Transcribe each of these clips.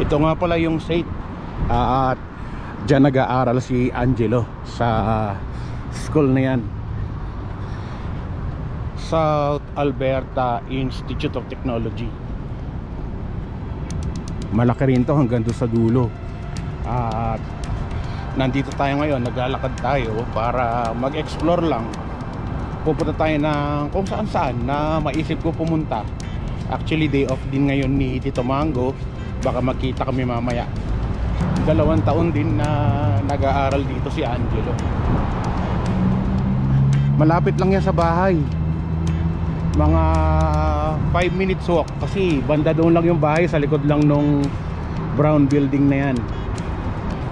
Ito nga pala yung SAIT. At dyan nag-aaral si Angelo sa school na yan, South Alberta Institute of Technology. Malaki rin to hanggang doon sa dulo. At nandito tayo ngayon, naglalakad tayo para mag-explore lang. Pupunta tayo ng kung saan saan na maisip ko pumunta. Actually day off din ngayon ni Tito Mango. Baka magkita kami mamaya. 2 taon din na nag-aaral dito si Angelo. Malapit lang yan sa bahay, mga 5 minutes walk. Kasi banda doon lang yung bahay, sa likod lang nung brown building na yan.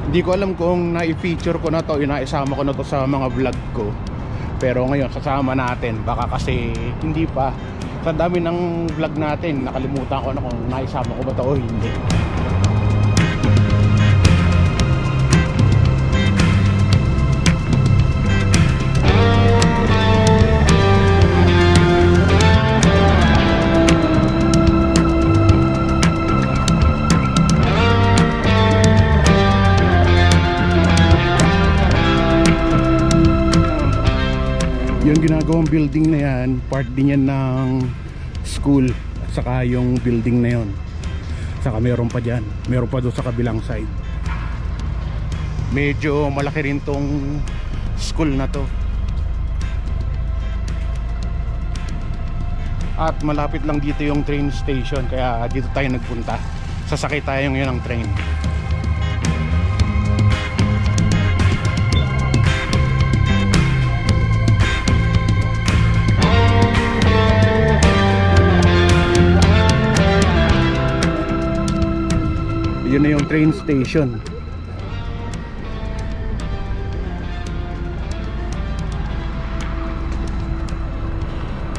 Hindi ko alam kung na-feature ko na to, inaisama ko na to sa mga vlog ko. Pero ngayon sasama natin, baka kasi hindi pa. Sa dami ng vlog natin, nakalimutan ko na kung naisama ko ba to o hindi. Yung ginagawang building na yan, part din yan ng school. At saka yung building na yon, saka meron pa dyan, meron pa doon sa kabilang side. Medyo malaki rin tong school na to. At malapit lang dito yung train station, kaya dito tayo nagpunta. Sasakay tayo ngayon ng train. Yun na yung train station.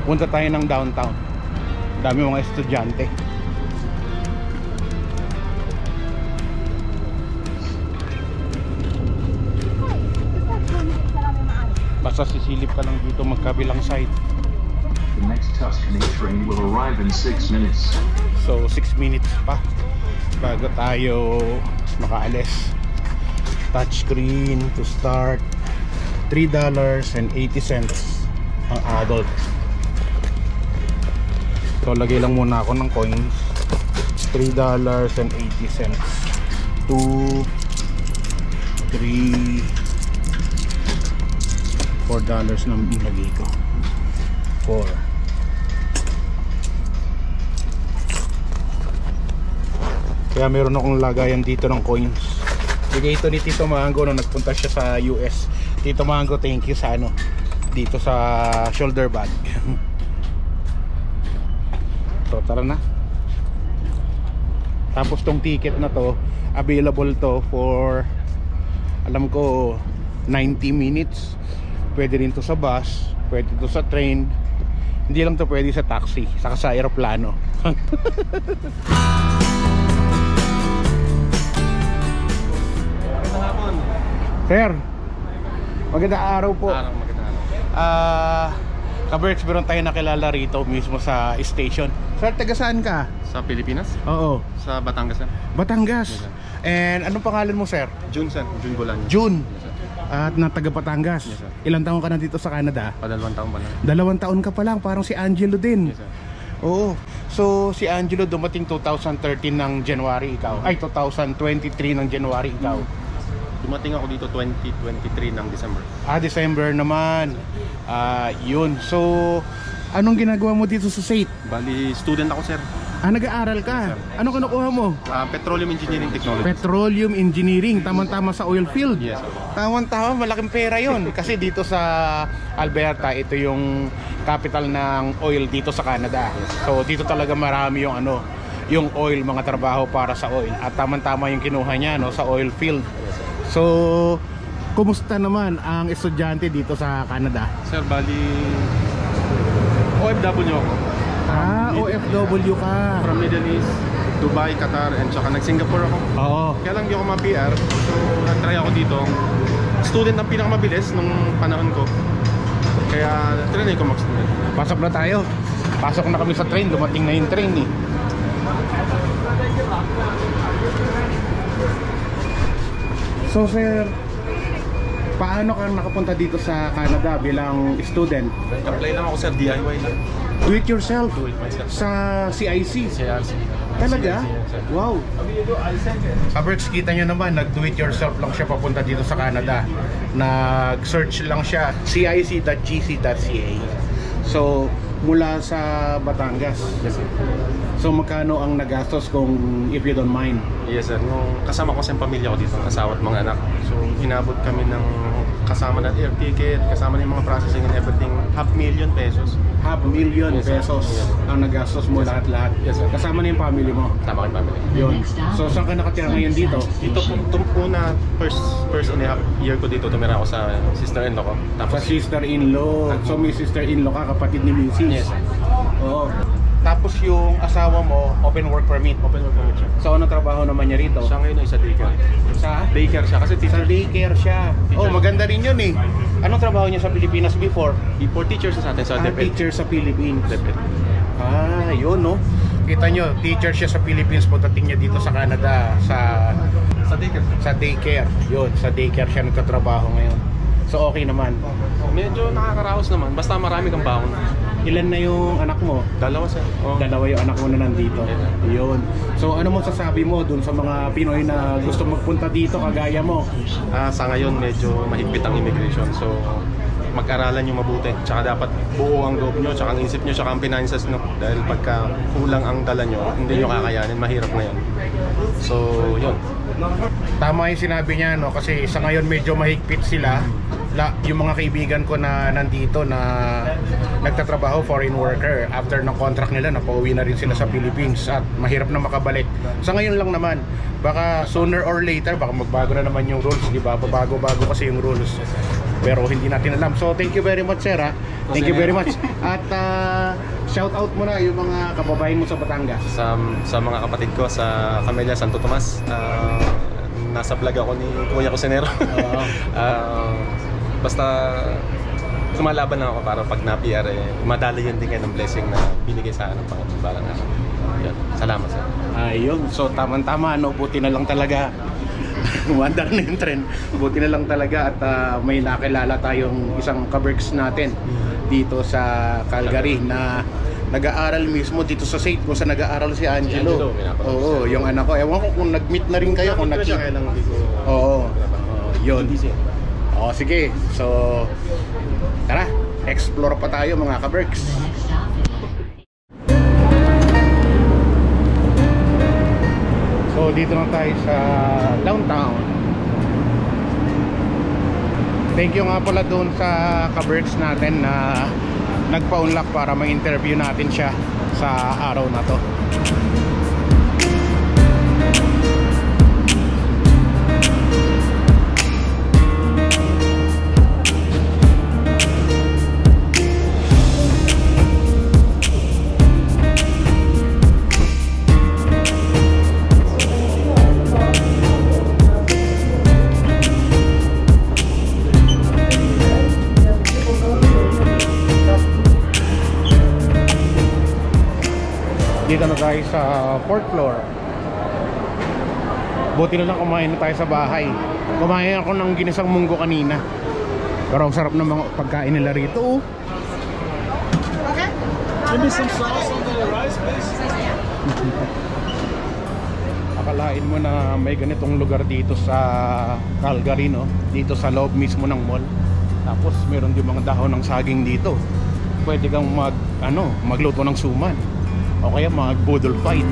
Punta tayo ng downtown. Dami mga estudyante. Basta sisilip ka lang dito magkabilang side. The next Tuscany train will arrive in 6 minutes. So 6 minutes pa bago tayo makaalis. Touchscreen to start, $3.80 ang adult. So lagay lang muna ako ng coins. $3.80 2 3 $4 na ilagay ko. 4. Kaya meron akong lagayan dito ng coins. Bigay ito ni Tito Mango nung nagpunta siya sa US. Tito Mango, thank you sa ano, dito sa shoulder bag. So tara na. Tapos tong ticket na to, available to for, alam ko, 90 minutes. Pwede rin to sa bus, pwede to sa train. Hindi lang to pwede sa taxi, saka sa aeroplano. Sir, magandang araw po. Magandang araw. Ka-Berks, meron tayo nakilala rito mismo sa station. Sir, taga saan ka? Sa Pilipinas? Oo. Sa Batangas, sir. Batangas. Yes, sir. And anong pangalan mo, sir? June, sir. June Bolan. June. Yes, sir. At na taga Batangas. Yes, sir. Ilang taon ka na dito sa Canada? Pa2 taon pa lang. 2 taon ka pa lang, parang si Angelo din. Yes, sir. Oo. So si Angelo dumating 2013 ng January, ikaw. Ay, 2023 ng January, ikaw. Dumating ako dito 2023 ng December. December naman. Yun. So anong ginagawa mo dito sa SAIT? Bali, student ako, sir. Nag-aaral ka? Yes, sir. Ano kinukuha mo? Petroleum Engineering Technology. Petroleum Engineering. Tamang-tama sa oil field. Yes, sir. Tamang-tama, malaking pera yun. Kasi dito sa Alberta, ito yung capital ng oil dito sa Canada. So dito talaga marami yung ano, yung oil, mga trabaho para sa oil. At tamang-tama yung kinuha niya, no, sa oil field. So kumusta naman ang estudyante dito sa Canada? Sir, bali, OFW ako. OFW ka. From Middle East, Dubai, Qatar, and saka nag-Singapore ako. Oo. Kaya lang di ako ma-PR. So, nag-try ako dito. Student ang pinakamabilis nung panahon ko. Kaya, trinay ko mag-student. Pasok na tayo. Pasok na kami sa train. Dumating na yung train eh. So sir, paano ka nakapunta dito sa Canada bilang student? Apply lang ako sir, DIY lang. Do it yourself? Do it myself. Sa CIC? CRC. Talaga? CRC, sir. Wow! Kaberks, kita nyo naman, nag-do it yourself lang siya papunta dito sa Canada. Nag-search lang siya, cic.gc.ca. So, mula sa Batangas. Yes sir. So, magkano ang nagastos kung if you don't mind? Yes sir, nung kasama ko sa pamilya ko dito, asawa at mga anak. So hinabot kami ng kasama na air ticket, kasama na yung mga processing and everything, $500,000 pesos. $500,000 Yes, sir. pesos Yes. ang nagastos mo lahat-lahat. Yes, sir. Kasama na yung family mo. Tama kay family. Yun. So, saan ka nakatira ngayon dito? Ito una, first and a half year ko dito, tumira ako sa sister-in-law ko. Sa Tapos sister-in-law. So, may sister-in-law ka, kapatid ni Mrs. Yes, sir. Oo. Tapos yung asawa mo, open work permit. open work permit siya. So, ano trabaho naman niya rito? Siya ngayon ay sa daycare. Sa? Daycare siya kasi Sa teacher. daycare siya. Oh, maganda rin yun eh. Anong trabaho niya sa Pilipinas before? For teacher siya sa atin sa DepEd. Teacher sa Philippines. DepEd. Ah, yun no. Kita nyo, teacher siya sa Philippines, pagdating niya dito sa Canada, Sa daycare. sa daycare. Yun, sa daycare siya nagtatrabaho ngayon. So okay naman. Medyo nakakaraos naman, basta marami kang baon. Ilan na yung anak mo? Dalawa sir. Oh. Dalawa yung anak mo na nandito. Yun. So ano mo sasabi mo dun sa mga Pinoy na gusto magpunta dito kagaya mo? Sa ngayon medyo mahigpit ang immigration. So mag-aralan nyo mabuti. Tsaka dapat buo ang loob nyo, tsaka ang isip nyo, tsaka ang finances nyo. Dahil pagka kulang ang dala nyo, hindi nyo kakayanin, mahirap na yun. So, yun. Tama yung sinabi niya, no? Kasi sa ngayon medyo mahigpit sila. Yung mga kaibigan ko na nandito na nagtatrabaho, foreign worker, after ng contract nila, napauwi na rin sila sa Philippines at mahirap na makabalik. Sa ngayon lang naman, baka sooner or later, baka magbago na naman yung rules, di ba? Bago-bago kasi yung rules. Pero hindi natin alam. So thank you very much sir ha. Thank you very much. At shout out mo na yung mga kababayan mo sa Batangas. Sa mga kapatid ko sa Camellia Santo Tomas, nasa vlog ako ni Kuya Cusinero. Basta sumalaban lang ako para pag na-PR madali yun din kayo ng blessing na binigay sa akin ng Panginoon balang araw. Yun. Salamat sir. Ayun, so tama-tama no, buti na lang talaga. Umandar na yung trend. Buti na lang talaga at may nakilala tayong isang kaberks natin dito sa Calgary na nag-aaral mismo dito sa St. kung saan nag-aaral si Angelo. Oo, yung anak ko. Ewan ko kung nag-meet na rin kayo kung nag-meet. Oo. Yun. O sige, so tara, explore pa tayo mga kaberks. So dito na tayo sa downtown. Thank you nga pala doon sa kaberks natin na nagpa-unlock para ma-interview natin siya sa araw na to. Dito na tayo sa 4th floor. Buti na lang kumain na tayo sa bahay. Kumain ako ng ginisang munggo kanina. Pero ang sarap ng mga pagkain nila rito. Give me some sauce on the rice, please. Akalain mo na may ganitong lugar dito sa Calgary, no? Dito sa loob mismo ng mall. Tapos meron din mga dahon ng saging dito. Pwede kang magluto ng suman. O kaya mag-boodle fight.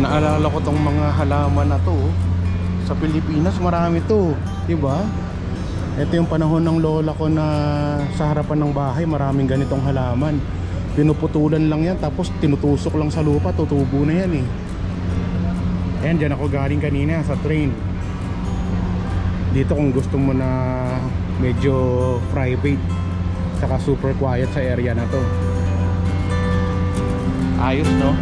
Naalala ko tong mga halaman na to. Sa Pilipinas marami to, di ba? Ito yung panahon ng lola ko na sa harapan ng bahay maraming ganitong halaman. Pinuputulan lang yan tapos tinutusok lang sa lupa, tutubo na yan eh. Ayan, dyan ako galing kanina sa train. Dito kung gusto mo na medyo private saka super quiet sa area na to. Ayos, no?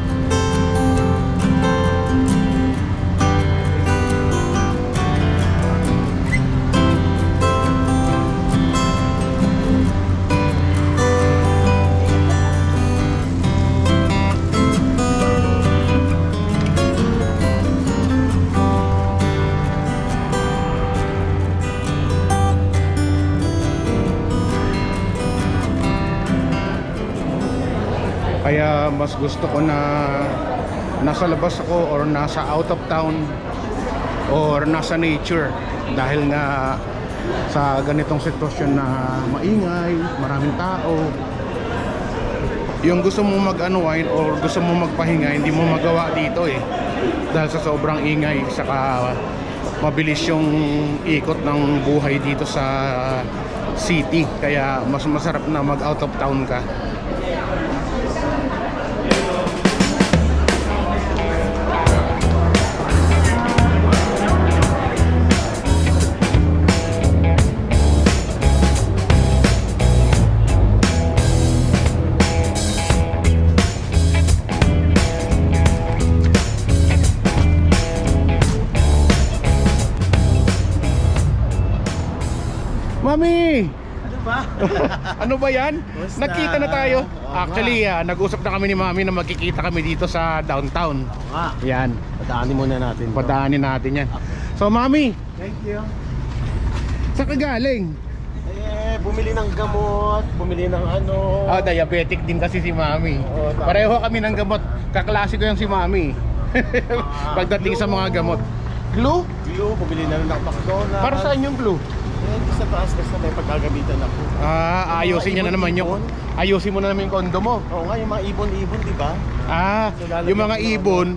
Kaya mas gusto ko na nasa labas ako or nasa out of town or nasa nature, dahil nga sa ganitong sitwasyon na maingay, maraming tao, yung gusto mong mag-unwind or gusto mong magpahinga, hindi mo magawa dito eh, dahil sa sobrang ingay, saka mabilis yung ikot ng buhay dito sa city. Kaya mas masarap na mag out of town ka. Mami! Ano ba? Ano ba yan? Basta. Nagkita na tayo. Oo Actually, nag-usap na kami ni Mami na magkikita kami dito sa downtown. Oo nga. Yan, Padaanin muna natin. padaanin natin yan. So Mami, Thank you. saan ka galing? Bumili ng gamot, bumili ng ano. Diabetic din kasi si Mami. Oo, tama. Pareho kami ng gamot. Kaklase ko yung si Mami. Pagdating sa mga gamot. Glue? Glue, bumili na ng McDonald's. Para saan yung glue? Sa taas na may pagkagamitan ako. Ayusin niya na naman yung... Ayusin mo na naman yung kondo mo. Oo nga, yung mga ibon-ibon, di ba? So, lalagyan Yung mga ko ng ibon,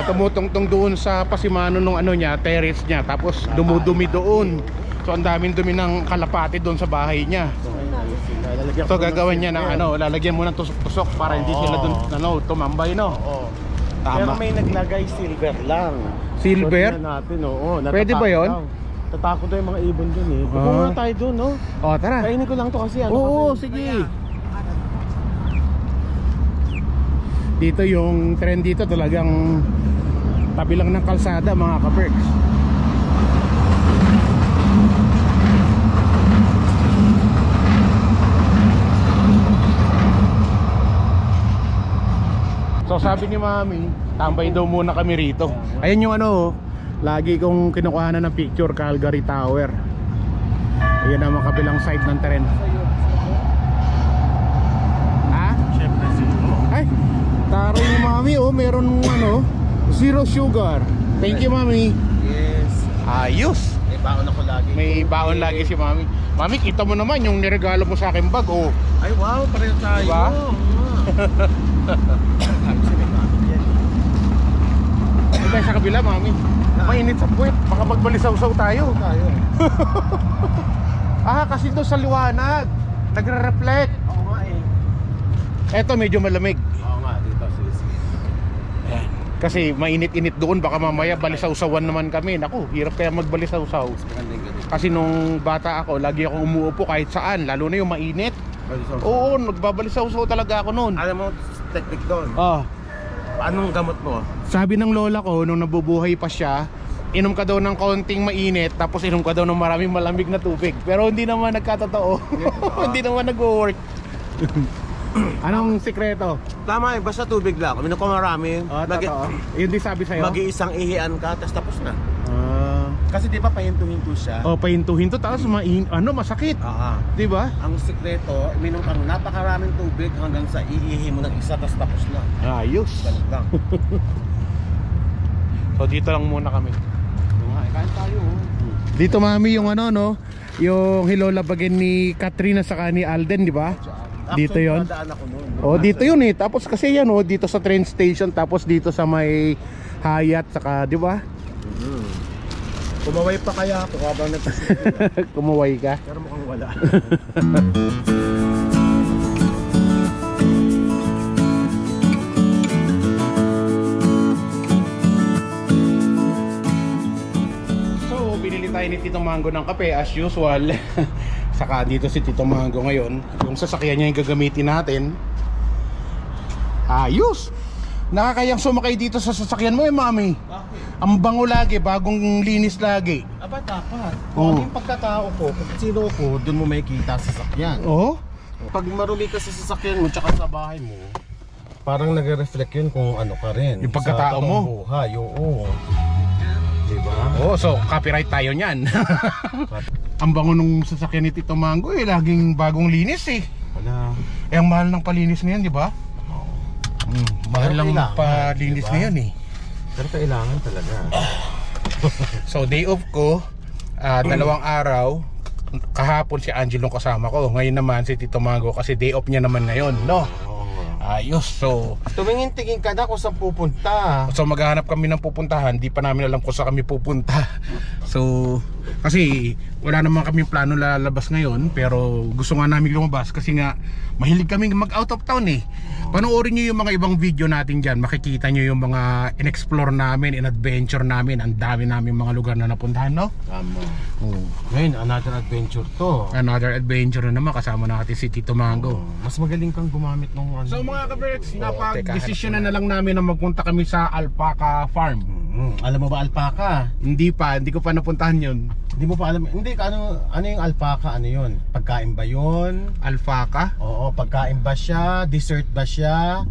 tumutungtong doon sa pasimano ng ano niya, terrace niya, tapos dumudumi doon. So ang daming dumi ng kalapati doon sa bahay niya. So, ayun, ayusin. Lalagyan So ko ng gagawin niya ng silver. lalagyan mo ng tusok-tusok para hindi sila doon tumambay, no? Oo. Tama. Pero may naglagay silver lang. Silver? So, tingnan natin, oo. Pwede ba yun? Tatakot daw yung mga ibon dun eh. Pupo nga tayo dun, no? Oh, tara. Kainin ko lang to kasi ano. Oo, kasi, sige. Dito yung trend dito talagang tabi lang ng kalsada, mga ka-perks. So sabi ni Mami, tambay daw muna kami rito. Ayan yung ano, lagi kong kinukuhanan ng picture, Calgary Tower. Ayan ang mga kabilang side ng tren. Ha? Siyempre, siguro. Ay, taray ni Mami, oh, meron ano, zero sugar. Thank you, Mami. Yes. Ayos. May baon ako lagi. May baon lagi si Mami. Mami, kita mo naman yung niregalo mo sa akin bag, oh. Ay, wow, pareho tayo. Diba? Ano tayo sa kabila, Mami? Mainit sa puwet, baka magbalisaw-saw tayo. Tayo. Kasi doon sa liwanag nagre-reflect. Oo nga eh. Eto medyo malamig. Oo nga, dito. Sige. Ayan. Kasi mainit-init doon, baka mamaya balisaw-sawan naman kami. Naku, hirap kaya magbalisaw-saw. Kasi nung bata ako, lagi akong umuupo kahit saan, lalo na yung mainit. Oo, nagbabalisaw-saw talaga ako noon. Alam mo, technique doon. Anong gamot mo? Sabi ng lola ko nung nabubuhay pa siya, inom ka daw ng kaunting mainit, tapos inom ka daw ng maraming malamig na tubig. Pero hindi naman nagkatotoo. Hindi naman nag-work. Anong sikreto? Tama eh, basta tubig lang. Kung marami, Totoo. Yun din sabi sa'yo. mag-iisang ihian ka, tapos na. Kasi di ba pahinto-hinto siya? Pahinto-hinto, tapos masakit. Di ba? Ang sikreto, uminom ka ng napakaraming tubig hanggang sa iihi mo ng isa, tapos na. Ayos. Ganun lang. So dito lang muna kami. Kain tayo. Dito, Mami, yung ano, no? Yung hilolabagin ni Katrina saka ni Alden, di ba? Dito yon. Dito yun eh. Tapos kasi yan, dito sa train station, tapos dito sa may Hyatt, saka, di ba? Kumaway pa kaya ako habang nagsisimula. Kumuway ka. Pero mukhang wala. So, binili tayo ni Tito Mango ng kape as usual. Saka dito si Tito Mango ngayon. Yung sasakyan niya yung gagamitin natin. Ayos! Nakakayang sumakay dito sa sasakyan mo mami. Bakit? Ang bango lagi, bagong linis lagi. Aba, dapat. Oo. Kung ano yung pagkatao ko, kung sino ko, dun mo makikita sa sasakyan. Oh? Pag marumi ka sa sasakyan mo, tsaka sa bahay mo, parang nagre-reflect yun kung ano ka rin. Yung pagkatao sa totoong mo. buhay, oo. Diba? Oh, so copyright tayo niyan. Ang bango nung sasakyan ni Tito Mango laging bagong linis eh. Wala. Ang mahal ng palinis ngayon, di ba? Mahal Pero lang kailangan, palinis diba? ngayon eh. Pero kailangan talaga. So day off ko, 2 araw. Kahapon si Angelo kasama ko. Ngayon naman si Tito Mango kasi day off niya naman ngayon, no? Ayos. So Tumingin-tingin ka na kung saan pupunta. maghahanap kami ng pupuntahan. Di pa namin alam kung saan kami pupunta. So kasi wala naman kami plano lalabas ngayon, pero gusto nga namin lumabas kasi nga mahilig kami mag out of town eh. Panoorin nyo yung mga ibang video natin dyan. Makikita nyo yung mga in-explore namin, in-adventure namin. Ang dami namin mga lugar na napuntahan, no? Tama. Ngayon, another adventure to. Another adventure na naman. Kasama natin si Tito Mango. Mas magaling kang gumamit ng ano. So mga ka-Berks, napag-desisyon na lang namin na magpunta kami sa Alpaca Farm. Alam mo ba alpaca? Hindi ko pa napuntahan yun. Hindi mo pa alam. Hindi, ano yung alpaca? Ano yun? Pagkain ba yun? Alpaca? Oo, pagkain ba siya? Dessert ba siya?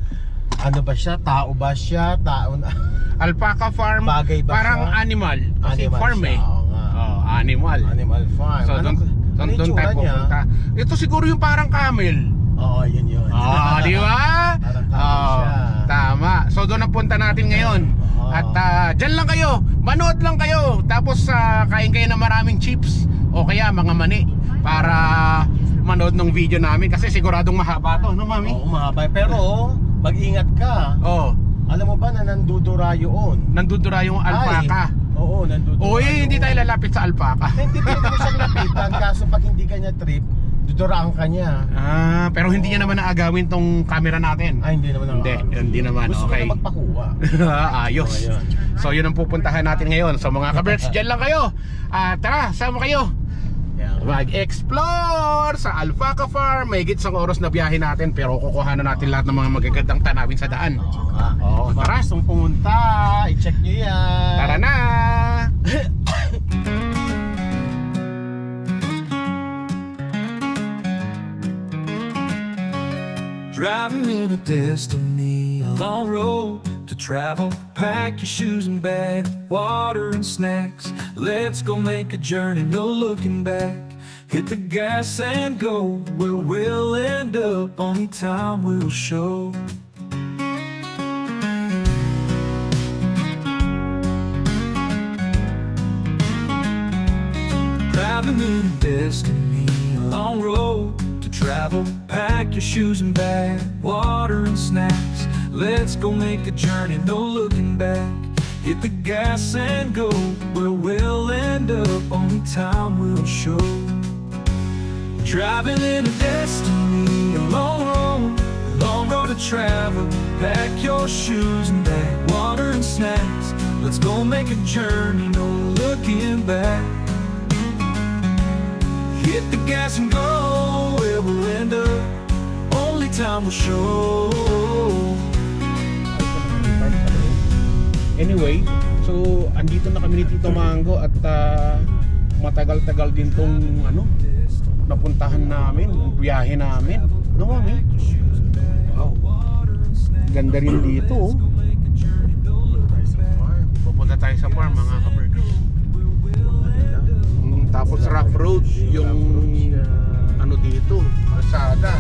Ano ba siya? Tao ba siya? Tao na. Alpaca Farm, Bagay ba parang siya? animal. Kasi Animal farm siya, eh. oo nga. Animal. Animal farm. So ano doon yung tayo tsura niya? pupunta. Ito siguro yung parang camel. Oo, yun. Di ba? Parang camel siya. Tama. So doon ang punta natin ngayon. At dyan lang kayo, manood lang kayo. Tapos kain kayo ng maraming chips o kaya mga mani para manood ng video namin. Kasi siguradong mahaba to, no mami? Oo, mahaba. Pero mag-ingat ka. Oo. Alam mo ba na nandudura yun? Nandudura yung alpaca. Oo, nandudura. Uy, hindi tayo lalapit sa alpaca. Hindi pwede mo siyang lapitan. Kaso pag hindi ka niya trip, duduraan ka niya. Pero hindi niya naman naagawin tong camera natin. Ay, hindi naman. Hindi naman. Gusto Okay. ko na magpakuha. Ayos. Oh, ayun. So yun ang pupuntahan natin ngayon. So mga ka-Berks, dyan lang kayo. Tara, sama kayo. Mag-explore sa Alpaca Farm. May isang oras na biyahe natin, pero kukuhanan natin lahat ng mga magagandang tanawin sa daan. Oo, tara. Gustong pumunta, i-check nyo yan. Tara na. Driving in a destiny, a long road to travel. Pack your shoes and bag, water and snacks. Let's go make a journey, no looking back. Hit the gas and go, where we'll end up, only time will show. Driving in a destiny, a long road to travel. Pack your shoes and bag, water and snacks. Let's go make a journey, no looking back. Hit the gas and go, where we'll end up, only time will show. Driving in a destiny, a long road to travel. Pack your shoes and bag, water and snacks. Let's go make a journey, no looking back. Hit the gas and go, where we'll end up, only time will show. Anyway, so andito na kami ni Tito Mango at matagal-tagal din tong napuntahan namin, biyahe namin. No, mami? Wow. Ganda rin dito. Pupunta tayo sa farm, mga ka-Berks. Tapos rough road yung dito, kalsada.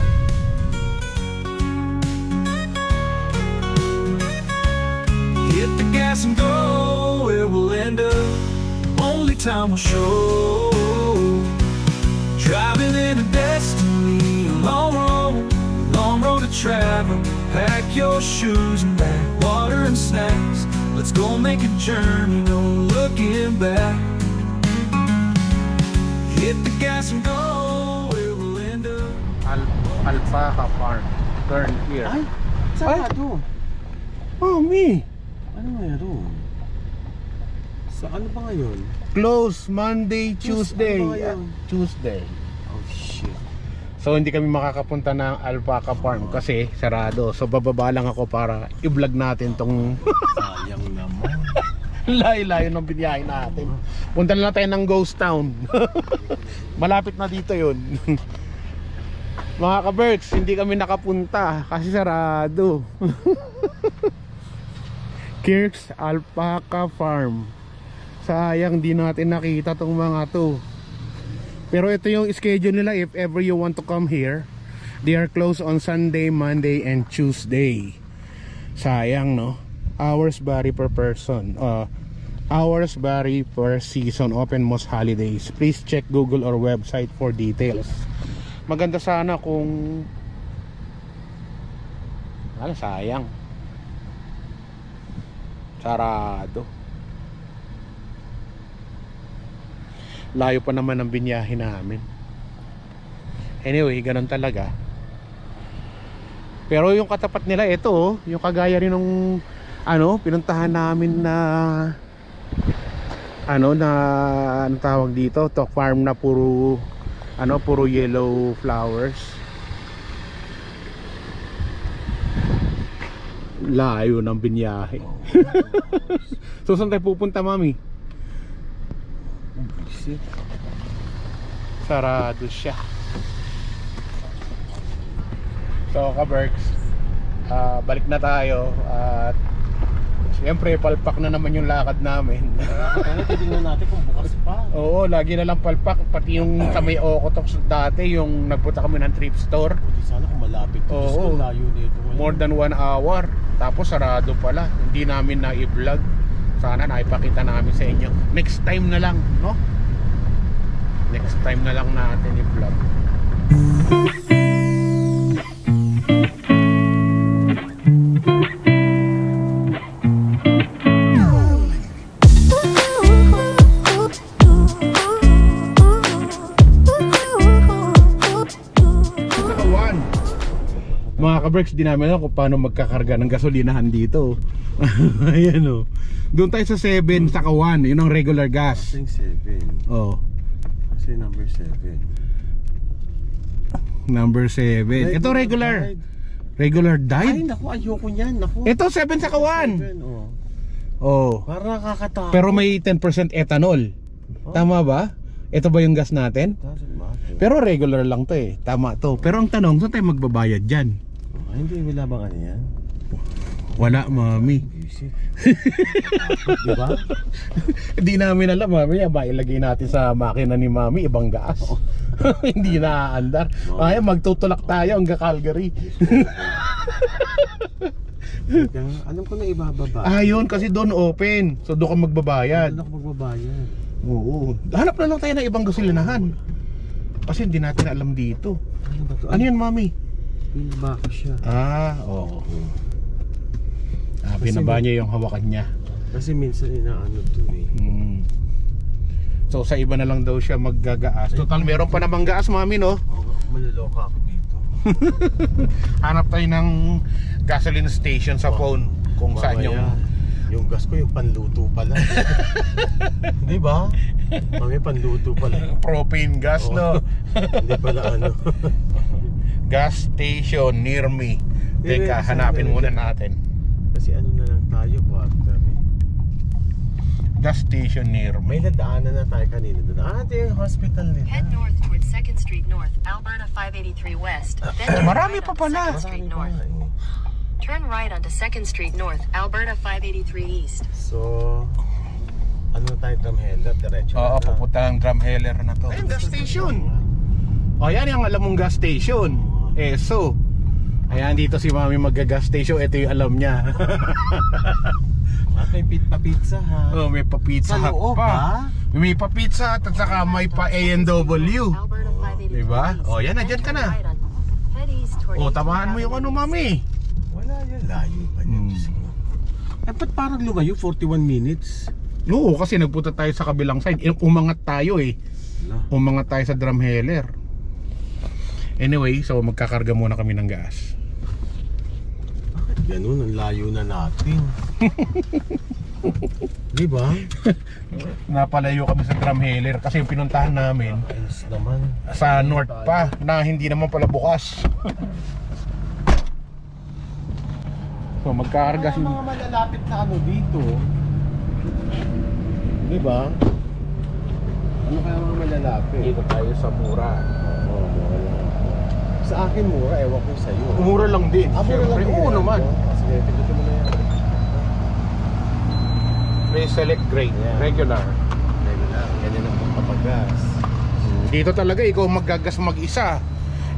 Hit the gas and go, where we'll end up, only time will show. Driving in a destiny, a long road to travel. Pack your shoes and bag, water and snacks. Let's go make a journey, no looking back. Hit the gas and go, where we'll end up. Alpaca Farm. Turn here. Ay, sarado. Mami! Ano meron? So ano ba ngayon? Close Monday, Tuesday. ano ba yun? Tuesday. Oh shit. So hindi kami makakapunta ng Alpaca Farm kasi sarado. So bababa lang ako para i-vlog natin tong Sayang naman. layo-layo ng biniyahin natin. Punta na lang tayo ng Ghost Town. Malapit na dito yun. Mga ka-Berks, hindi kami nakapunta kasi sarado. Kirk's Alpaca Farm. Sayang di natin nakita tong mga to. Pero ito yung schedule nila if ever you want to come here. They are closed on Sunday, Monday, and Tuesday. Sayang, no? Hours vary per person. Hours vary per season. Open most holidays. Please check Google or website for details. Maganda sana kung sayang. Sarado. Layo pa naman ang binyahe namin. Anyway, ganun talaga. Pero yung katapat nila, ito yung kagaya rin nung pinuntahan namin na ano tawag dito, to farm na puro yellow flowers. Layo ng binyahe. So saan tayo pupunta, mami? Sarado siya. So ka-Berks, balik na tayo at siyempre palpak na naman yung lakad namin. Kaya titignan natin kung bukas pa. Oo, lagi na lang palpak. Pati yung sa may Okotoks dati, yung nagpunta kami ng thrift store. Buti sana kung malapit to. Diyos ko, Oo. layo nito ngayon. More than 1 hour. Tapos sarado pala. Hindi namin na-i-vlog. Sana naipakita namin sa inyo. Next time na lang, no? Next time na lang natin i-vlog. Mga ka-Berks, di namin alam kung paano magkakarga ng gasolinahan dito. Ayan o. Doon tayo sa 7 sa Kawan. Yun ang regular gas. Kasing 7. Oh. Kasi number 7. Number 7. Ito regular. Regular Ay, died. naku, ayoko niyan. Naku. Ito 7 sa Kawan. 7, oh. Oh. Para nakakatakot. Pero may 10% ethanol. Tama ba? Ito ba yung gas natin? Doesn't matter. Pero regular lang to eh. Tama to. Pero ang tanong, saan tayo magbabayad dyan? Hindi, wala bang ano yan? Wala, mami. Visit. Diba? Hindi namin alam, mami. Ba, ilagay natin sa makina ni mami ibang gas. Hindi na aandar. Ay, magtutulak tayo hanggang Calgary. Alam ko na ibababa. Ayun, kasi doon open. So doon ka magbabayad. Ano ako magbabayad? Oo. Hanap na lang tayo ng ibang gasolinahan. Kasi hindi natin alam dito. Ano ba to? Ano yan, mami? Pinabaka siya. Oo. Binaba niya yung hawakan niya. Kasi minsan inaano to eh. So sa iba na lang daw siya maggagaas. Total meron pa namang gas, mami, no? Malaloka ako dito. Hanap tayo ng gasoline station sa phone kung saan yung gas ko yung panluto pala. Di ba? Mami, panluto pala. propane gas, no? Hindi pala ano. Gas station near me. Teka, hanapin muna natin. Kasi ano na lang tayo, quarter eh. Gas station near May me. nadaanan na tayo kanina doon. Ito yung hospital nila. Head north towards 2nd Street North, Alberta 583 West. Then turn Marami right pa onto pala. 2nd Street Marami pa North. Turn right onto 2nd Street North, Alberta 583 East. So, ano tayo, Drumheller? Diretso Oo, na. pupunta ng Drumheller na to. Ayun, gas station. O, yan yung alam mong gas station. So ayan, dito si mami magga-gas station. Ito yung alam niya. At may pa-pizza ha. Oh, may pa-pizza Sa hut loob, pa. ha? May pa-pizza at saka may pa-A&W. Alberta 583 Diba? East. O, yan, Then nandyan ka turn na. right on- Head east toward O, 18th tamahan mo yung ano, Avenue. mami. Wala yan, layo pa niyan. Diyos ko. Eh, ba't parang lumayo? 41 minutes? Oo, kasi nagpunta tayo sa kabilang side. Umangat tayo eh. Umangat tayo sa Drumheller. Anyway, so magkakarga muna kami ng gas. Bakit ganun? Ang layo na natin. Di ba? Napalayo kami sa Drumheller kasi yung pinuntahan namin Ayos naman. sa north pa na hindi naman pala bukas. So magkakarga si Mga malalapit na ano dito. Di ba? Ano kaya mga malalapit? dito tayo sa mura. Oo, mura lang. Sa akin mura, ewan ko sa'yo. Mura lang din. Mura Siyempre, lang oo din. naman. Sige, pindutin mo na yan. May select grade, regular. Regular, ganyan ang pagpapagas. Dito talaga ikaw maggagas mag-isa.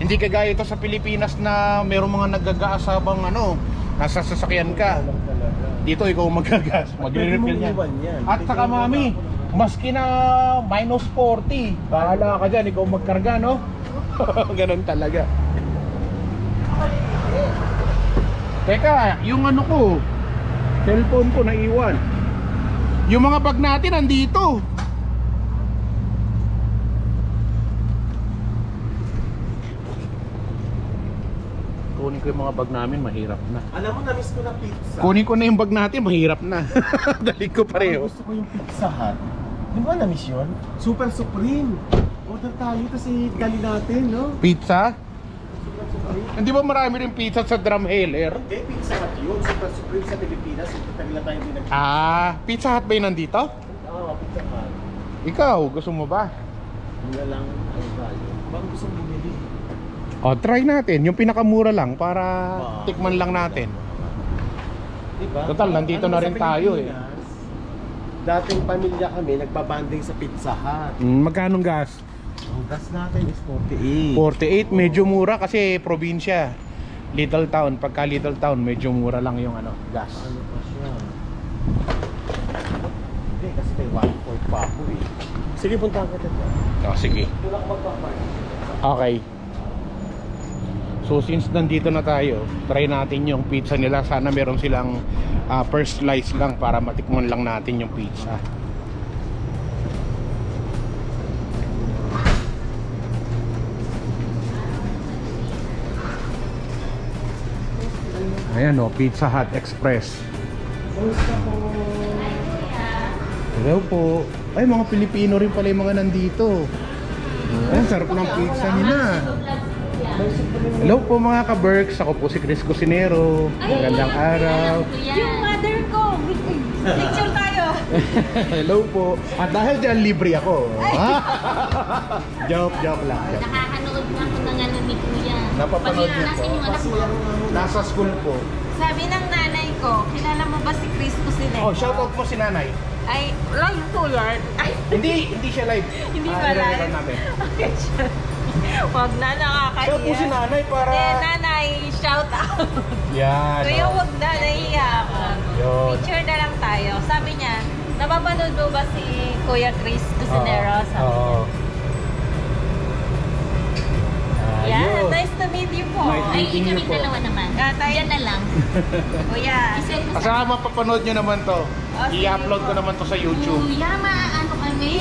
Hindi kagaya ito sa Pilipinas na merong mga naggagas habang ano, nasa sasakyan ka. Alam talaga. Dito ikaw maggagas, magre-refill yan. Iwan yan. At saka mami, maski na minus 40, bahala ka dyan, ikaw magkarga, no? Ganon talaga. Teka, yung ano ko, cellphone ko naiwan. Yung mga bag natin nandito. Kunin ko yung mga bag namin, mahirap na. Alam mo, na-miss ko na pizza. Kunin ko na yung bag natin, mahirap na. Dali ko pareho. Gusto ko yung Pizza Hut. Di ba na-miss yun? Super Supreme. Order tayo, tapos dali natin, no? Pizza? Hindi ba marami rin pizza sa Drumheller? Hindi, Pizza Hut yun. Super Supreme sa Pilipinas. Tagal na tayo din nag- Pizza Hut ba yun nandito? Oo, Pizza Hut. Ikaw, gusto mo ba? Hindi na lang ang tayo. Bang gusto mong bumili? O, try natin. Yung pinakamura lang para Wow. tikman lang natin. Diba? Total, nandito na Alam mo, rin sa tayo, eh. Pilipinas, dating pamilya kami, nagbabanding sa Pizza Hut. Magkano gas? Ang gas natin is 48. 48, medyo mura kasi probinsya. Little town, pagka little town, medyo mura lang yung ano, gas. Ano pa siya? Hindi, kasi may 1 pa ako eh. Sige, punta ka dito. O, sige. Doon ako magpapark. Okay. So since nandito na tayo, try natin yung pizza nila. Sana meron silang first slice lang para matikman lang natin yung pizza. Ayan o, Pizza Hut Express. Hello po. Ay, mga Pilipino rin pala yung mga nandito. Ay, sarap ng pizza nila. Hello po mga ka-Berks. Ako po si Chris Cusinero. Magandang araw. Yung mother ko. Picture tayo. Hello po. At dahil dyan, libre ako. Joke lang. Nakakanood na ako ng ano ni Kuya. Napapanood niyo po? Nasaan yung anak mo? Nasa school po. Sabi ng nanay ko, kilala mo ba si Chris Cusinero? Oh, shoutout po si nanay. Ay, live po yan. Ay, Hindi siya live. hindi ba i-record live? namin. Okay, siya. Wag na, nakakahiya. Shout po si nanay para... nanay, shout out. Yan. Kuya, oh. wag na, nahiya ako. Yun. Picture na lang tayo. Sabi niya, napapanood mo ba si Kuya Chris Cusinero? Sabi niya. Oo. Yeah, Ayun. nice to meet you po. Nice meeting you po. naman. Yan na lang. Kuya. Kasama mapapanood nyo naman to. Oh, sige I-upload ko po. naman to sa YouTube. Kuya, maano kami?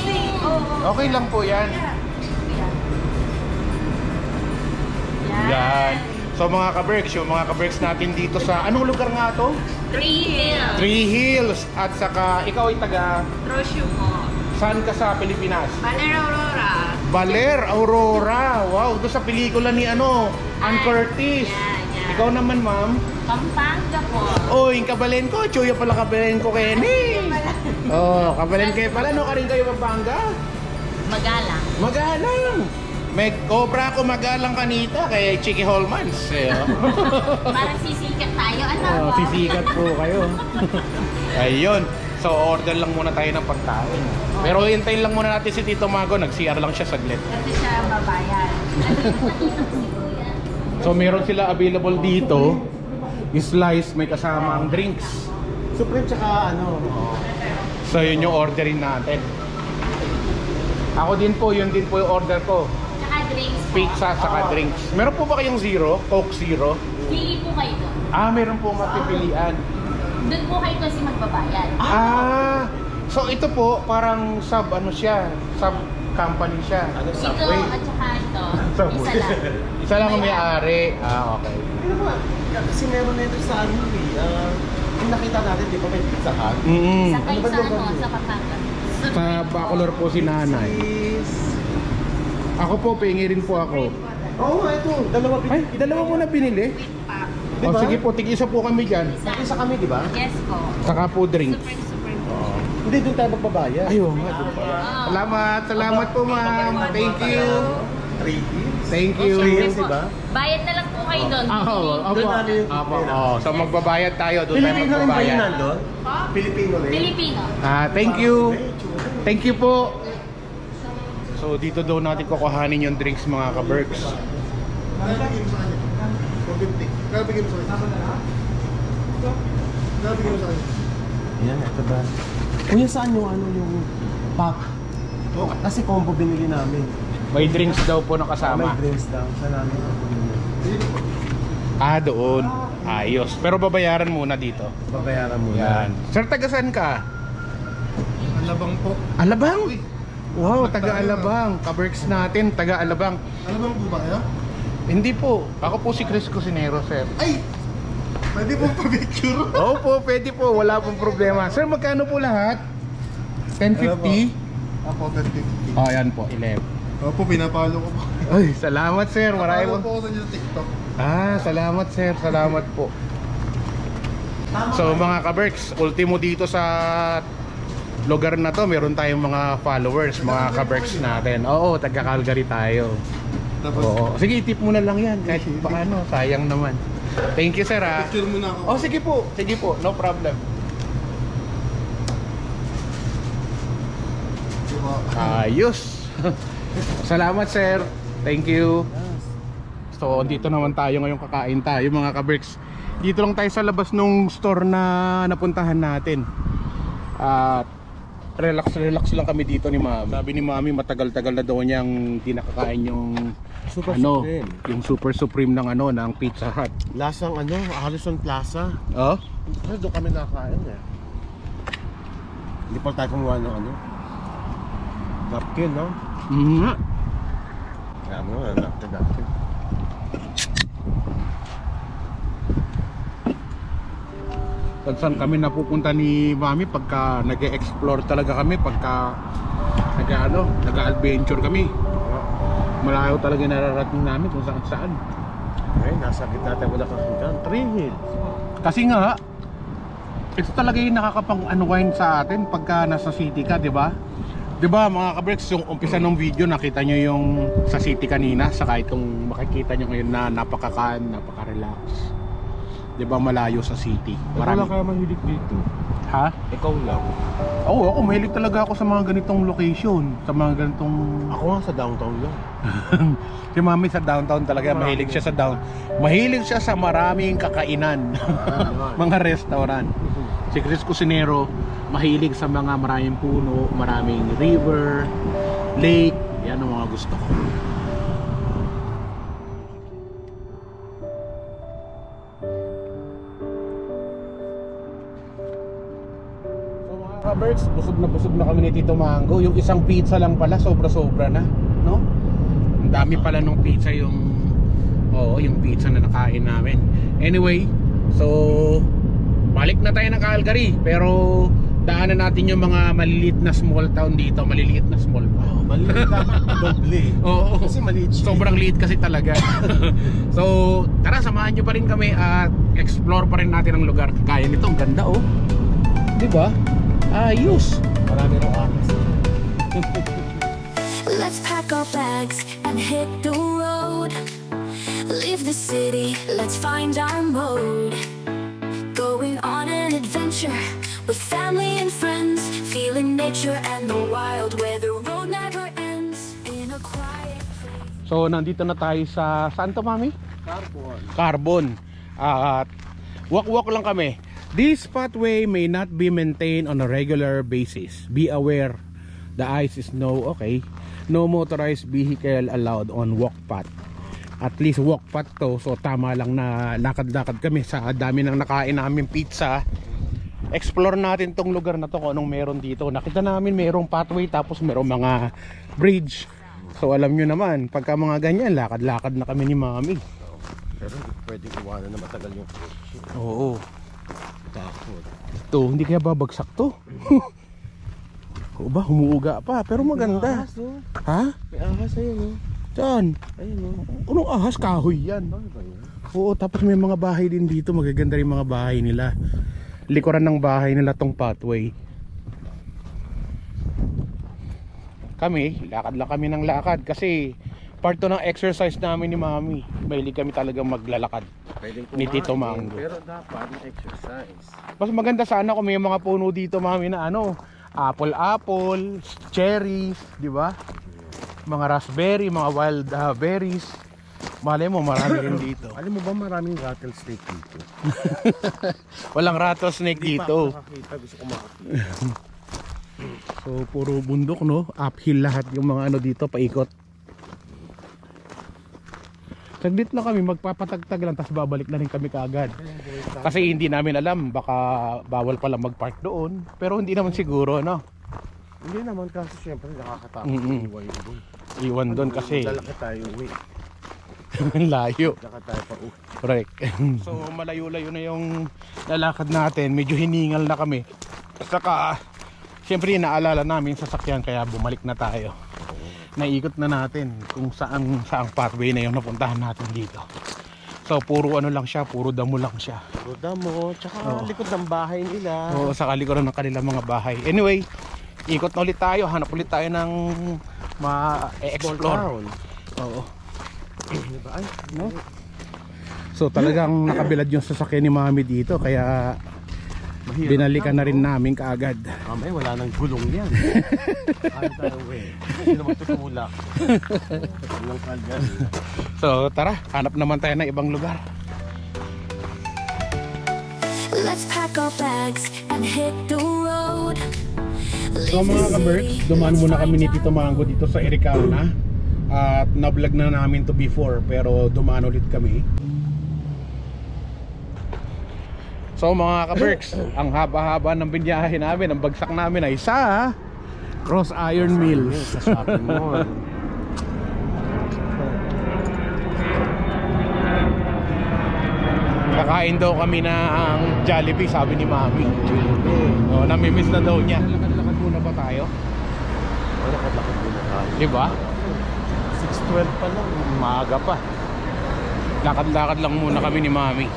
Oo. Okay lang po yan. Yan. So mga ka-Berks, yung mga ka-Berks natin dito sa... Anong lugar nga to? Three Hills. Three Hills. At saka, ikaw ay taga... Trosyo po. Saan ka sa Pilipinas? Baler Aurora. Baler, Aurora. Wow, doon sa pelikula ni ano, Ann Curtis. Yeah. Ikaw naman, ma'am. Pampanga po. Oh, yung kabalen ko. Chuyo pala kabalen ko, Kenny. Oh, kabalen kayo pala. No, ka rin kayo Pampanga? Magalang. Magalang. May cobra ako magalang kanita kay Chicky Holmans. Eh, oh. Parang sisikat tayo. Ano Oh, sisikat po kayo. Ayun. So order lang muna tayo ng pagkain. Pero hintayin lang muna natin si Tito Mago. Nag-CR lang siya saglit. Kasi siya babayan. So meron sila available dito. Slice, may kasama ang drinks. Supreme tsaka ano. So yun yung orderin natin. Ako din po, yun din po yung order ko. Tsaka drinks po. Pizza saka drinks. Meron po ba kayong zero? Coke zero? Pili po kayo doon. Meron po mapipilian. Doon po kayo kasi magbabayad. So ito po parang sub ano siya, sub company siya. Ano Ito Subway? at saka ito. Subway. Isa lang. Isa lang ang may-ari. Okay. Ano ba? Kasi meron na ito sa ano eh. Yung nakita natin, di ba may pizza hut? Sa kayo sa ano, sa Pampanga. Sa Bacolor po si nanay. Ako po, pingi rin po ako. Oo nga, ito. Dalawa Ay, dalawa mo na binili? Di ba? Sige po, tig-isa po kami dyan. Isa kami, di ba? Yes po. Saka po drinks. Super. Hindi, doon tayo magbabayad. Ayun nga, doon pa. Salamat po ma'am. Thank you. 3 Thank you. di ba? Bayad na lang po kayo doon. Opo. Doon namin yung So magbabayad tayo, doon tayo Pilipino rin ba yun magbabayad. nandun? Pilipino rin? Pilipino. Thank you. Thank you po. So dito daw natin kukuhanin yung drinks mga ka-Berks. Yan, ito ba? Kuya, saan yung ano yung pack? Kasi combo binili namin. May drinks daw po na May kasama. drinks daw. Saan namin Doon. Ayos. Pero babayaran muna dito. babayaran mo Yan. Sir, taga saan ka? Alabang po. Alabang? Wow, taga Alabang. Ka-Berks natin, taga Alabang. Alabang po ba kayo? Hindi po. Ako po si Chris Cusinero, sir. Ay! Pwede po pa-picture. Opo, pwede po. Wala pong problema. Sir, magkano po lahat? 10.50? Ako, 10.50. Oh, yan po. 11. Opo, pinapalo ko po. Ay, salamat sir. Maraming Pinapalo po ako sa inyo sa TikTok. salamat sir. Salamat po. So mga ka-Berks, ultimo dito sa lugar na to, meron tayong mga followers, mga ka-Berks natin. Oo, taga Calgary tayo. Tapos, Oo. Sige, tip mo na lang yan. Kahit paano, sayang naman. Thank you sir ha. picture muna ako. Oh, sige po. Sige po. No problem. Diba? Ayos. Salamat sir. Thank you. So dito naman tayo ngayon, kakain tayo mga ka-Berks. Dito lang tayo sa labas nung store na napuntahan natin. At relax lang kami dito ni Mami. Sabi ni Mami matagal-tagal na daw niyang hindi nakakain yung Super ano, Supreme. yung Super Supreme ng ano, ng Pizza Hut. Lasang ano, Harrison Plaza. Oh? Kasi doon kami nakain eh. Hindi pa tayo kumuha ng ano. Napkin, no? Kaya mo nga, napkin. Saan kami napupunta ni Mami pagka nag-e-explore talaga kami, pagka nag-adventure kami. Malayo talaga nararating namin kung saan. Ay, nasa gitna tayo wala kang hanggan. 3 hills. Kasi nga, ito talaga yung nakakapang-unwind sa atin pagka nasa city ka, di ba? Di ba mga ka-Berks, yung umpisa ng video nakita nyo yung sa city kanina, saka itong makikita nyo ngayon na napaka-relax. Di ba malayo sa city? Ikaw lang kaya mahilig dito. Ha? Ikaw lang. Oo, ako mahilig talaga ako sa mga ganitong location, sa mga ganitong... Ako nga sa downtown lang. Si Mami sa downtown talaga, mahilig siya sa mahilig siya sa maraming kakainan. Mga restaurant. Si Chris Cusinero mahilig sa mga maraming puno, maraming river, lake. Yan ang mga gusto ko. Berks, busog na kami ni Tito Mango. Yung isang pizza lang pala, sobra-sobra na, no? Ang dami pala nung pizza yung pizza na nakain namin. Anyway, so balik na tayo ng Calgary, pero daanan natin yung mga maliliit na small town dito, maliliit na small pa. Maliit lang, doble. Oo. Kasi maliit siya. Sobrang liit kasi talaga. So, tara, samahan nyo pa rin kami at explore pa rin natin ang lugar. Kaya nito, ang ganda oh. Diba? Ayos. Marami raw akas. Let's pack our bags and hit the road. Leave the city, let's find our mode. Going on an adventure with family and friends, feeling nature and the wild where the road never ends. In a quiet place. So, nandito na tayo sa saan to, Mami? Carbon. At walk lang kami. This pathway may not be maintained on a regular basis. Be aware, the ice is snow. Okay. No motorized vehicle allowed on walk path. At least walk path to, so tama lang na lakad-lakad kami sa dami ng nakain namin pizza. Explore natin tong lugar na to kung anong meron dito. Nakita namin merong pathway, tapos merong mga bridge. So alam nyo naman, pagka mga ganyan, lakad-lakad na kami ni Mami. Pero hindi pwedeng iwanan na matagal yung kotse. Oo. Takot. Ito, hindi kaya babagsak to. O ba, humuuga pa, pero maganda. Ahas, oh. Ha? May ahas ayun, oh. Saan? Ayun, oh. Anong ahas? Kahoy yan. Ano ba yun? Oo, tapos may mga bahay din dito. Magaganda rin mga bahay nila. Likuran ng bahay nila tong pathway. Kami, lakad lang kami ng lakad kasi part to ng exercise namin ni Mami. Mahilig kami talagang maglalakad ni Tito Mango. Pero dapat exercise. Mas maganda sana kung may mga puno dito, Mami, na ano, apple, cherries, di ba? Mga raspberry, mga wild berries. Malay mo, marami rin dito. Alam mo ba maraming rattlesnake dito? Walang rattlesnake dito. Hindi pa ako nakakita, gusto ko makakita. So puro bundok, no? Uphill lahat yung mga ano dito, paikot. Saglit lang kami, magpapatagtag lang, tapos babalik na rin kami kaagad. Kasi hindi namin alam, baka bawal pala mag-park doon. Pero hindi naman siguro, no? Hindi naman kasi syempre nakakatakot iwan doon. Iwan doon kasi lalaki tayo uwi. layo. Lalaki tayo pa uwi. Correct. So malayo-layo na yung lalakad natin, medyo hiningal na kami. Saka syempre naalala namin sasakyan, kaya bumalik na tayo. Naikot na natin kung saang pathway na yung napuntahan natin dito. So puro ano lang siya, puro damo lang siya. Puro damo, tsaka likod ng bahay nila. Oo, sa kalikuran ng kanilang mga bahay. Anyway, ikot na ulit tayo, hanap ulit tayo ng ma-explore. Oo. Diba? Ay, no? So talagang nakabilad yung sasakyan ni Mami dito, kaya binalikan na rin namin kaagad. Mamaya wala nang gulong yan. Ano tayo eh? Hindi naman tutulak. Walang kalgan. So tara, hanap naman tayo ng ibang lugar. Let's pack our bags and hit the road. So mga ka-Berks, dumaan muna kami ni Tito Mango dito sa Ericaona. At na-vlog na namin to before, pero dumaan ulit kami. So mga ka-Berks, ang haba-haba ng binyahe namin, ang bagsak namin ay sa Cross Iron Mills. Sa shopping mall. Kakain daw kami ng Jollibee, sabi ni Mami. Oh, namimiss na daw niya. Lakad-lakad muna ba tayo? Lakad-lakad muna tayo. Diba? 6:12 pa lang. Maaga pa. Lakad-lakad lang muna kami ni Mami.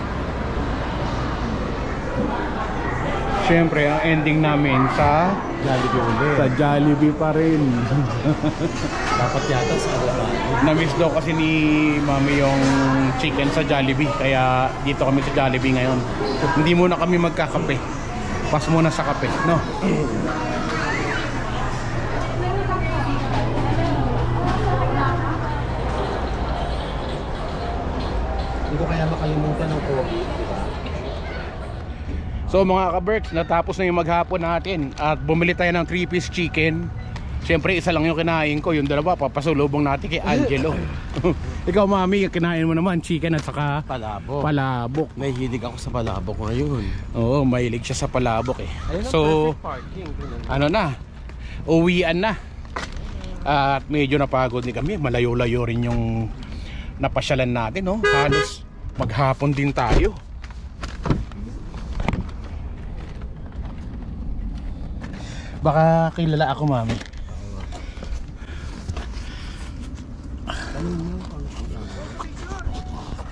Siyempre, ang ending namin sa Jollibee ulit. Sa Jollibee pa rin. Dapat yata sa ano. Na-miss daw kasi ni Mami yung chicken sa Jollibee, kaya dito kami sa Jollibee ngayon. Hindi muna kami magkakape. Pas muna sa kape, no? Hindi ko kaya makalimutan ng coffee, diba? So mga ka-Berks, natapos na yung maghapon natin at bumili tayo ng 3-piece chicken. Siyempre isa lang yung kinain ko, yung dalawa papasulubong natin kay Angelo. Ikaw Mami, yung kinain mo naman chicken at saka palabok. Nahihilig ako sa palabok ngayon. Oo, mahilig siya sa palabok eh. Ayun, so parking. ano na, uwian na. At medyo napagod ni kami, malayo-layo rin yung napasyalan natin, no? Halos maghapon din tayo. Baka kilala ako Mami.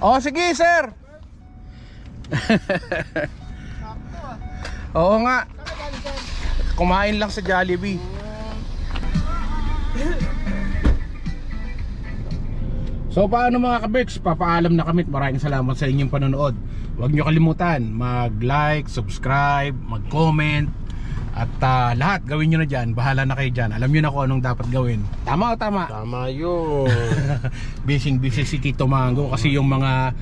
Oh sige sir. Oo nga. Kumain lang sa Jollibee. So paano mga ka-Berks, papaalam na kami. Maraming salamat sa inyong panonood. Huwag nyo kalimutan mag-like, subscribe, mag-comment. At lahat gawin nyo na dyan. Bahala na kayo dyan. Alam nyo na kung anong dapat gawin. Tama o tama? Tama yun. Busy si Tito Mango kasi yung mga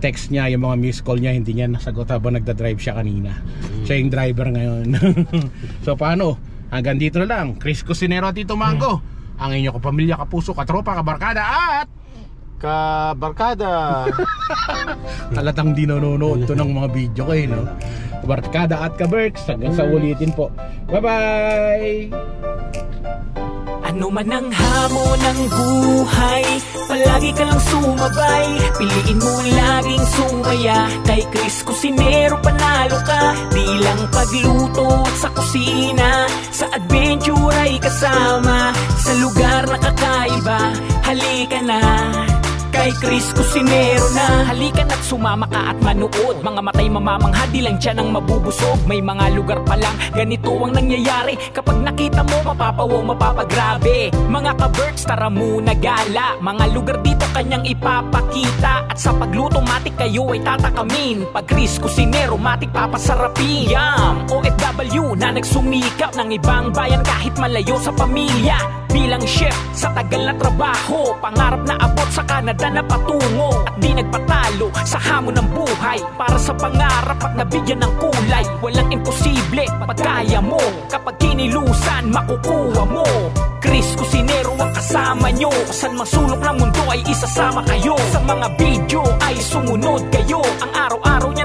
text niya, yung mga miss call niya, hindi niya nasagot habang nagdadrive siya kanina. Siya yung driver ngayon. So paano? Hanggang dito na lang. Chris Cusinero, Tito Mango, ang inyong kapamilya, kapuso, katropa, kabarkada at kabarkada. halatang di nanonood to ng mga video ko eh, no? Kabarkada at ka-Berks, hanggang sa ulitin po. Bye bye. Ano man ang hamon ng buhay, palagi ka lang sumabay. Piliin mo laging sumaya. Kay Chris Cusinero panalo ka. Di lang pagluto at sa kusina, sa adventure ay kasama. Sa lugar na kakaiba, halika na. Kay Chris Cusinero na. Halika na't sumama ka at manood. Mga matay mamamangha, di lang tiyan ang mabubusog. May mga lugar pa lang, ganito ang nangyayari. Kapag nakita mo, mapapawaw, mapapagrabe. Mga ka-birds, tara muna gala. Mga lugar dito kanyang ipapakita. At sa pagluto, matik kayo ay tatakamin. Pag Chris Cusinero, matik papasarapin. Yum! OFW na nagsumikap ng ibang bayan kahit malayo sa pamilya. Bilang chef sa tagal na trabaho, pangarap na abot sa Canada na patungo. At di nagpatalo sa hamon ng buhay, para sa pangarap at nabigyan ng kulay. Walang imposible pag kaya mo, kapag kinilusan makukuha mo. Chris Cusinero ang kasama nyo, saan masulok ng mundo ay isasama kayo. Sa mga video ay sumunod kayo, ang araw-araw niya